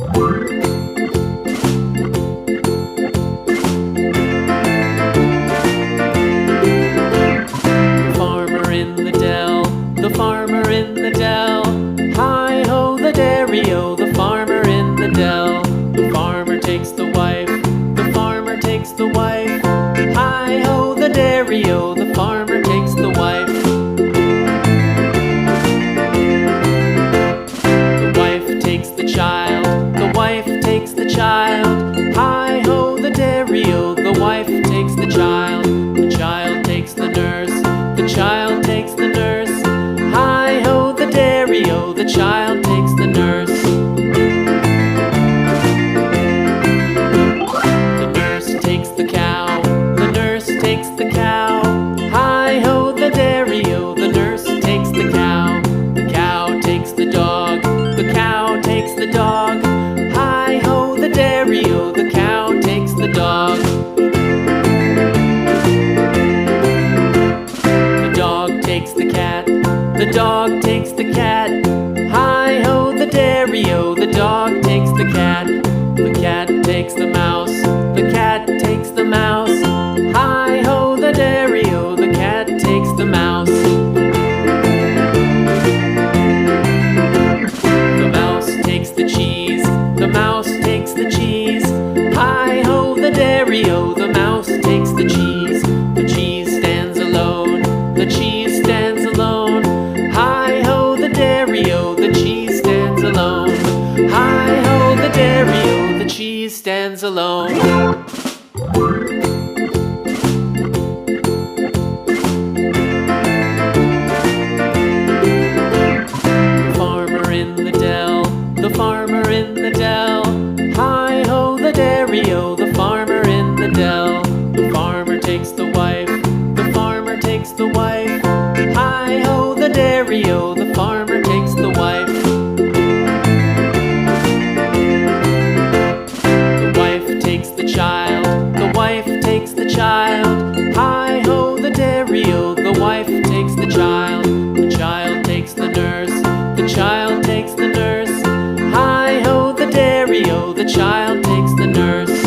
Farmer in the dell, the farmer in the dell. Hi-ho the dairy-o, the farmer in the dell. The farmer takes the wife, the farmer takes the wife. Hi-ho the dairy-o, the farmer takes the wife. The wife takes the child, the wife takes the child. Hi-ho the dairy-o, the wife takes the child. The child takes the nurse, the child takes the nurse. Hi-ho the dairy-o, the child takes the nurse. The nurse takes the cow, the nurse takes the cow. Hi-ho the dairy-o, the nurse takes the cow. The cow takes the dog, the cow takes the dog. Hi-ho the dairy-o, the cow takes the dog. The dog takes the cat, the dog takes the cat. Hi-ho the dairy-o, the dog takes the cat. The cat takes the mouse, the cat takes the mouse. Hi-ho the dairy-o, the cat takes the mouse. The mouse takes the cheese, the mouse takes the cheese. Hi-ho the dairy-o, the mouse takes the cheese. The cheese stands alone, the cheese stands alone. Hi-ho the dairy-o, the cheese stands alone. Hi-ho the dairy-o, the cheese stands alone. The farmer in the dell, the farmer in the dell. Hi-ho the dairy-o, the farmer in the dell. The farmer takes the wife, the farmer takes the wife. Hi-ho the dairy-o, the farmer takes the wife. The wife takes the child, the wife takes the child. Hi-ho the dairy-o, the wife takes the child. The child takes the nurse, the child takes the nurse. Hi-ho the dairy-o, the child takes the nurse.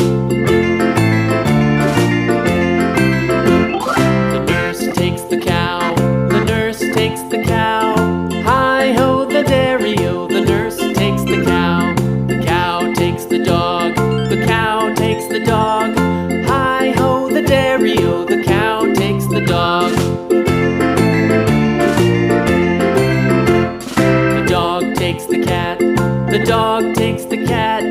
The nurse takes the cow, the nurse takes the cow. Hi-ho the dairy-o, the nurse takes the cow. The cow takes the dog, the cow takes the dog. Hi-ho the dairy-o, the cow takes the dog. The dog takes the cat, the dog takes the cat.